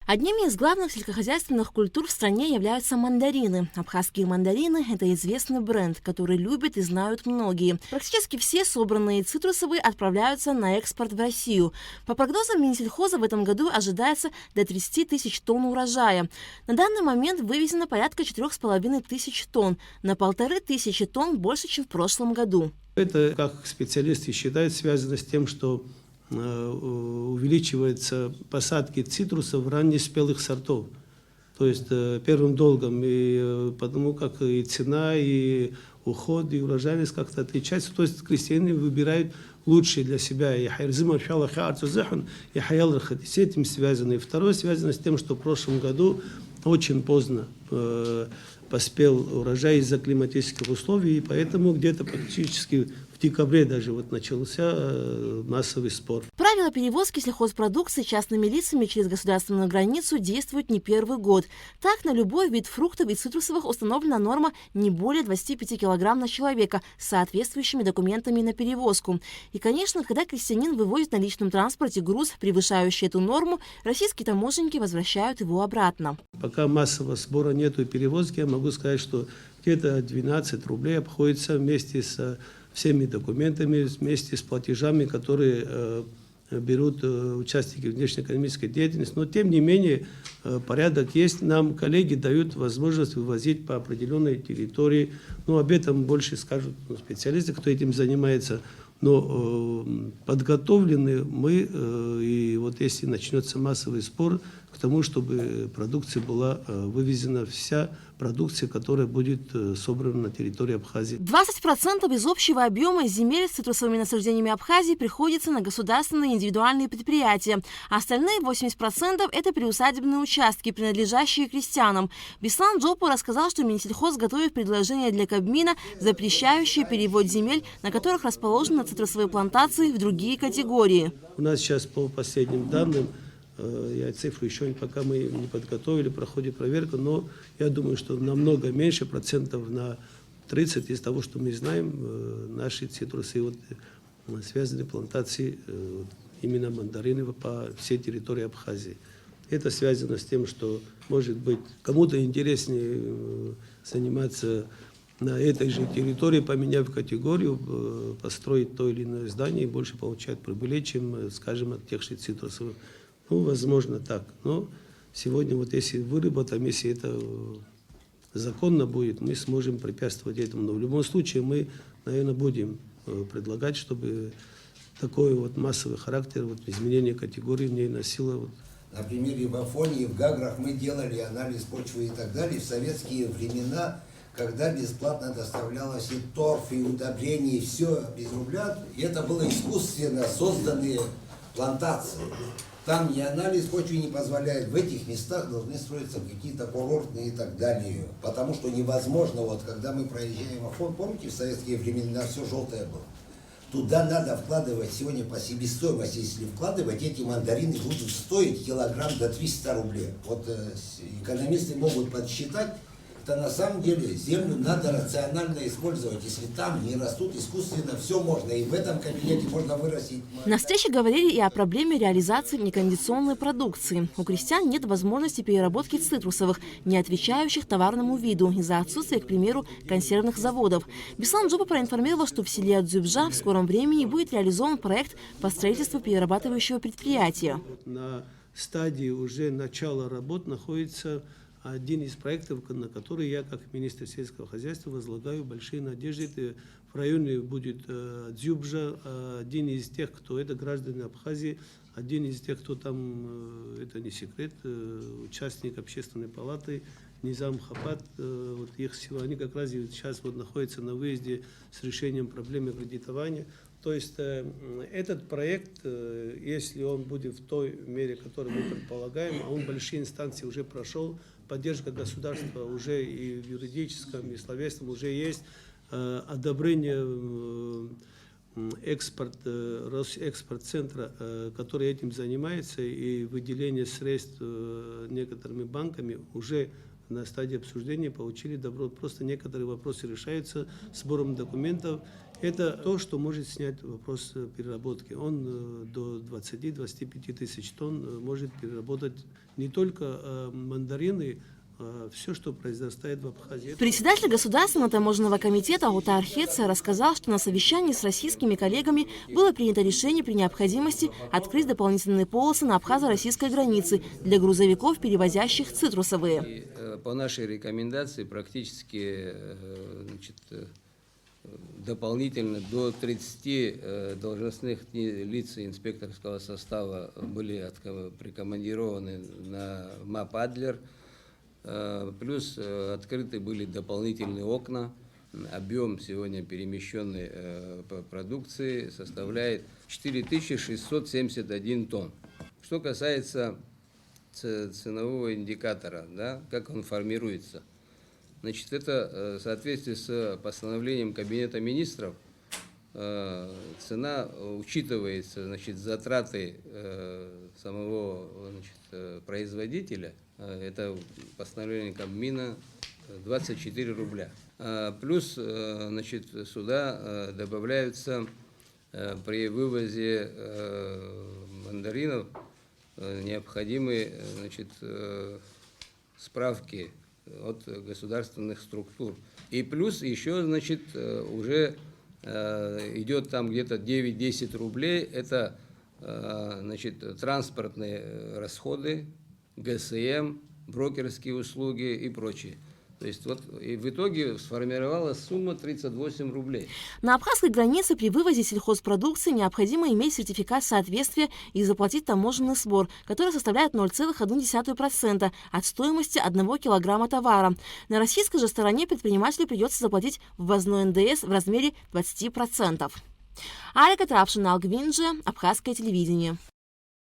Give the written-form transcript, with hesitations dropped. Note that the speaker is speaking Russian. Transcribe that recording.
Одними из главных сельскохозяйственных культур в стране являются мандарины. Абхазские мандарины – это известный бренд, который любят и знают многие. Практически все собранные цитрусовые отправляются на экспорт в Россию. По прогнозам Минсельхоза в этом году ожидается до 30 тысяч тонн урожая. На данный момент вывезено порядка 4,5 тысяч тонн, на 1500 тонн больше, чем в прошлом году. Это, как специалисты считают, связано с тем, что увеличиваются посадки цитрусов раннеспелых сортов. То есть первым долгом, и потому как и цена, и уход, и урожайность как-то отличается. То есть крестьяне выбирают лучшие для себя. И с этим связано. И второе связано с тем, что в прошлом году очень поздно поспел урожай из-за климатических условий, и поэтому где-то практически в декабре даже начался массовый спор. Правила перевозки сельхозпродукции частными лицами через государственную границу действуют не первый год. Так, на любой вид фруктов и цитрусовых установлена норма не более 25 килограмм на человека с соответствующими документами на перевозку. И, конечно, когда крестьянин вывозит на личном транспорте груз, превышающий эту норму, российские таможенники возвращают его обратно. Пока массового сбора нету и перевозки, я могу сказать, что где-то 12 рублей обходится вместе с всеми документами, вместе с платежами, которые берут участники внешнеэкономической деятельности. Но, тем не менее, порядок есть. Нам коллеги дают возможность вывозить по определенной территории. Ну, об этом больше скажут специалисты, кто этим занимается. Но подготовлены мы, и вот если начнется массовый спор, к тому, чтобы продукция была вывезена, вся продукция, которая будет собрана на территории Абхазии. 20% из общего объема земель с цитрусовыми насаждениями Абхазии приходится на государственные индивидуальные предприятия. А остальные 80% – это приусадебные участки, принадлежащие крестьянам. Беслан Джопу рассказал, что Минсельхоз готовит предложение для Кабмина, запрещающее перевод земель, на которых расположены цитрусовые плантации, в другие категории. У нас сейчас по последним данным, я цифру еще пока мы не подготовили, проходит проверка, но я думаю, что намного меньше, процентов на 30 из того, что мы знаем, наши цитрусы, связаны плантации, именно мандарины по всей территории Абхазии. Это связано с тем, что, может быть, кому-то интереснее заниматься на этой же территории, поменяв категорию, построить то или иное здание и больше получать прибыли, чем, скажем, от тех же цитрусовых. Ну, возможно, так. Но сегодня, если выработаем, если это законно будет, мы сможем препятствовать этому. Но в любом случае мы, наверное, будем предлагать, чтобы такой массовый характер, изменение категории не носило. Например, и в Афоне, и в Гаграх мы делали анализ почвы и так далее. В советские времена, когда бесплатно доставлялось и торф, и удобрения, и все без рубля, и это было искусственно созданные плантации. Там ни анализ почвы не позволяет. В этих местах должны строиться какие-то курортные и так далее. Потому что невозможно, когда мы проезжаем Афон, помните, в советские времена все желтое было. Туда надо вкладывать сегодня по себестоимости. Если вкладывать, эти мандарины будут стоить килограмм до 300 рублей. Экономисты могут подсчитать, что на самом деле землю надо рационально использовать. Если там не растут искусственно, все можно. И в этом кабинете можно вырастить. На встрече говорили и о проблеме реализации некондиционной продукции. У крестьян нет возможности переработки цитрусовых, не отвечающих товарному виду, из-за отсутствия, к примеру, консервных заводов. Беслан Джопа проинформировал, что в селе Адзюбжа в скором времени будет реализован проект по строительству перерабатывающего предприятия. На стадии уже начала работ находится один из проектов, на который я, как министр сельского хозяйства, возлагаю большие надежды. Это в районе будет Дзюбжа, один из тех, кто это граждане Абхазии, один из тех, кто там, это не секрет, участник общественной палаты, Низам Хапат, их сила, они как раз сейчас находятся на выезде с решением проблемы кредитования. То есть этот проект, если он будет в той мере, которую мы предполагаем, а он большие инстанции уже прошел, поддержка государства уже и в юридическом, и в словесном уже есть, одобрение Роsekспорт-центра, который этим занимается, и выделение средств некоторыми банками уже на стадии обсуждения получили добро. Просто некоторые вопросы решаются сбором документов, Это то, что может снять вопрос переработки. Он до 20-25 тысяч тонн может переработать не только мандарины, все, что произрастает в Абхазии. Председатель Государственного таможенного комитета Утар Хеца рассказал, что на совещании с российскими коллегами было принято решение при необходимости открыть дополнительные полосы на абхазо-российской границе для грузовиков, перевозящих цитрусовые. И, по нашей рекомендации практически дополнительно до 30 должностных лиц инспекторского состава были прикомандированы на МАП «Адлер». Плюс открыты были дополнительные окна. Объем сегодня перемещенной продукции составляет 4671 тонн. Что касается ценового индикатора, да, как он формируется. Значит, это в соответствии с постановлением Кабинета министров цена учитывается, значит, затраты самого, значит, производителя. Это постановление Кабмина 24 рубля. Плюс, значит, сюда добавляются при вывозе мандаринов необходимые, значит, справки от государственных структур. И плюс еще, значит, уже идет там где-то 9-10 рублей. Это, значит, транспортные расходы, ГСМ, брокерские услуги и прочее. То есть вот и в итоге сформировалась сумма 38 рублей. На абхазской границе при вывозе сельхозпродукции необходимо иметь сертификат соответствия и заплатить таможенный сбор, который составляет 0,1% от стоимости 1 килограмма товара. На российской же стороне предпринимателю придется заплатить ввозной НДС в размере 20%. Алика Трапшина, Алгвинджи, Абхазское телевидение.